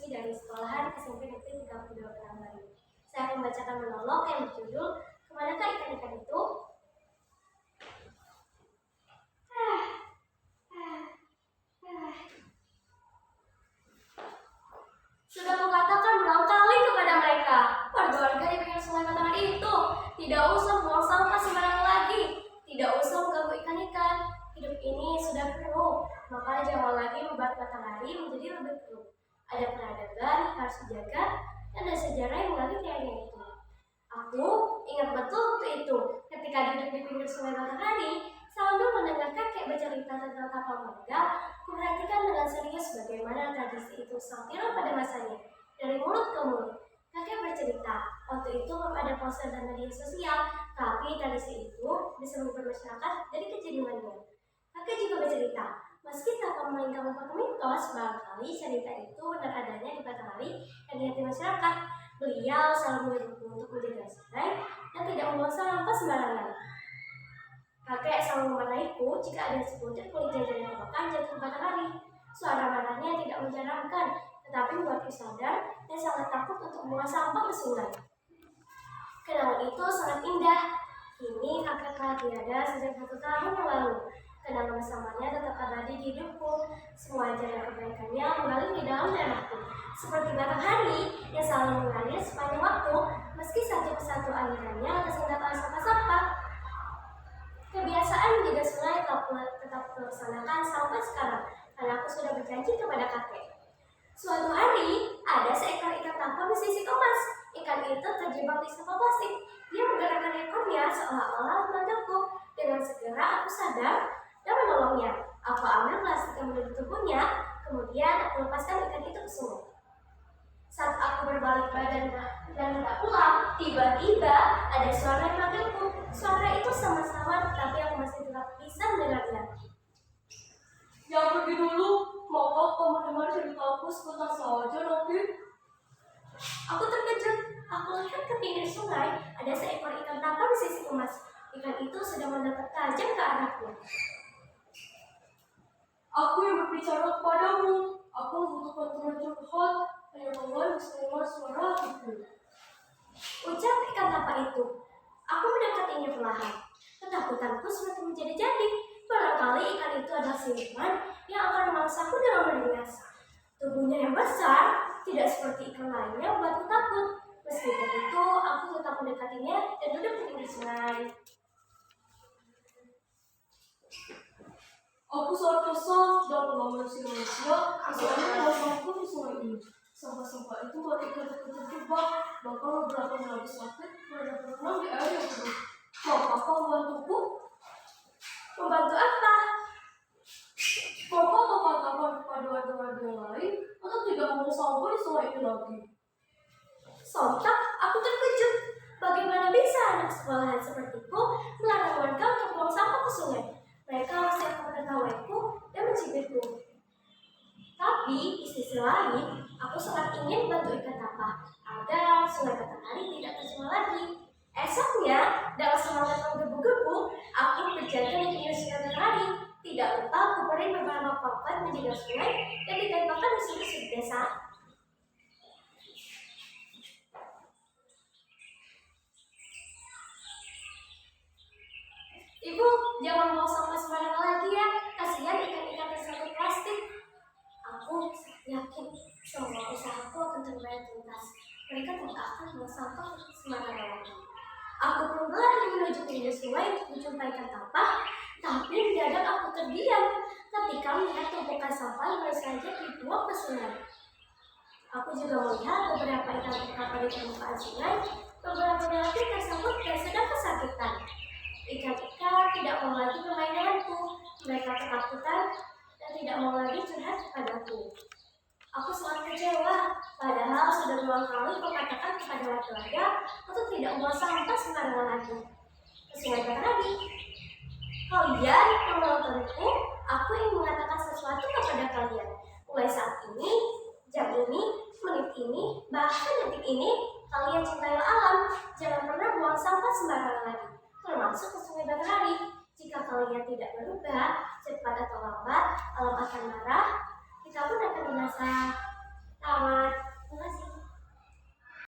diskusi dari sekolahan SMP Negeri 32 Pekanbaru. Saya akan membacakan monolog yang berjudul "Kemanakah ikan-ikan itu?" Sudah kukatakan berulang kali kepada mereka, warga-warga di pinggir sungai Matahari itu tidak usah buang sampah sembarangan lagi, tidak usah mengganggu ikan-ikan. Hidup ini sudah keruh, maka jangan lagi membuat matahari menjadi lebih keruh. Ada peradaban yang harus dijaga dan ada sejarah yang mengalirnya itu. Aku ingat betul waktu itu, ketika duduk di pinggir sungai Matahari, sambil mendengar kakek bercerita tentang kapal marga, kuperhatikan dengan serius bagaimana tradisi itu sampai pada masanya. Dari mulut ke mulut, kakek bercerita, waktu itu belum ada poster dan media sosial, tapi tradisi itu disebar masyarakat dari kejenuhannya. Kakek juga bercerita, meski tanpa memainkan pakai mitos, barangkali cerita itu benar adanya di Matahari dan di hati masyarakat. Beliau selalu menyebutku untuk menjaga sungai dan tidak membuang sampah sembarangan. Kakek selalu memarahiku jika ada sebutir kulit jajan yang termakan jatuh ke Matahari. Suara marahnya tidak menyeramkan, tetapi membuatku sadar dan sangat takut untuk membuang sampah ke sungai. Kenangan itu sangat indah. Kini kakek telah tiada sejak 1 tahun yang lalu. Kenangan bersamanya tetap abadi di hidupku. Semua ajaran kebaikannya mengalir di dalam darahku. Seperti matahari yang selalu mengalir sepanjang waktu, meski satu persatu alirannya tersendat oleh sampah-sampah. Kebiasaan menjaga sungai tetap dilaksanakan sampai sekarang, karena aku sudah berjanji kepada kakek. Suatu hari, ada seekor ikan tapa di sisi emas. Ikan itu terjebak di sampah plastik. Dia menggerakkan ekornya seolah-olah menangkapku. Dengan segera aku sadar dan menolongnya. Aku ambil plastik yang menutup tubuhnya, kemudian aku lepaskan ikan itu ke sungai. Saat aku berbalik badan dan hendak pulang, tiba-tiba ada suara yang memanggilku. Suara itu sama-sama, tetapi aku masih tetap bisa mendengarnya. Yang pergi dulu, maukah kamu dengar ceritaku sebentar saja nanti? Aku terkejut. Aku lihat ke pinggir sungai, ada seekor ikan tapa di sisi emas. Ikan itu sedang mendekat tajam ke arahku. Aku yang berbicara kepadamu. Aku membutuhkan teman curhat, hanya kawan bisa dengar suara hatiku. Ucap ikan tapa itu. Aku mendekatinya perlahan. Ketakutanku semakin menjadi-jadi. Barangkali ikan itu adalah siluman yang akan memangsaku dengan beringas. Tubuhnya yang besar, tidak seperti ikan lainnya membuatku takut. Meskipun itu, aku tetap mendekatinya dan duduk di pinggir sungai. Aku sangat kesal dan mengambil manusia misalnya sampah di sungai ini. Sampah-sampah itu buat ikan terjebak, bahkan beberapa yang lebih sakit pada berenang di air yang keruh. Maukah kau membantuku? Membantu apa? Maukah kau katakan kepada warga-warga yang lain untuk tidak membuang sampah di sungai ini lagi? Sontak aku terkejut. Bagaimana bisa anak sekolahan sepertiku melarang warga untuk buang sampah ke sungai? Mereka masih akan menertawaku dan mencibirku. Tapi di sisi lain, aku sangat ingin bantu ikan tapa agar sungai Matahari tidak tercemar lagi. Esoknya, dengan semangat menggebu-gebu, aku berjaga di pinggir sungai Matahari. Tidak lupa aku beri beberapa papan menjaga sungai dan ditempelkan di sudut-sudut desa. Ibu, jangan buang sampah sembarangan lagi ya. Kasihan ikan-ikan tersangkut plastik. Aku yakin semua usahaku akan terbayar tuntas. Mereka tidak akan buang sampah sembarangan lagi. Aku pun berlari menuju pinggir sungai untuk menjumpai ikan tapa, tapi mendadak aku terdiam ketika melihat tumpukan sampah yang baru saja dibuang ke sungai. Aku juga melihat beberapa ikan tapa di permukaan sungai, beberapa lagi tersangkut dan sedang kesakitan. Ikan-ikan tidak mau lagi bermain denganku. Mereka ketakutan dan tidak mau lagi curhat kepadaku. Aku sangat kecewa, padahal sudah berulang kali kukatakan kepada warga untuk tidak membuang sampah sembarangan lagi ke sungai Matahari. Kalian yang menontonku, aku ingin mengatakan sesuatu kepada kalian. Mulai saat ini, jam ini, menit ini, bahkan detik ini, kalian cintailah alam. Jangan pernah buang sampah sembarangan lagi, termasuk ke sungai Matahari. Jika kalian tidak berubah, cepat atau lambat, alam akan marah, kita pun akan binasa.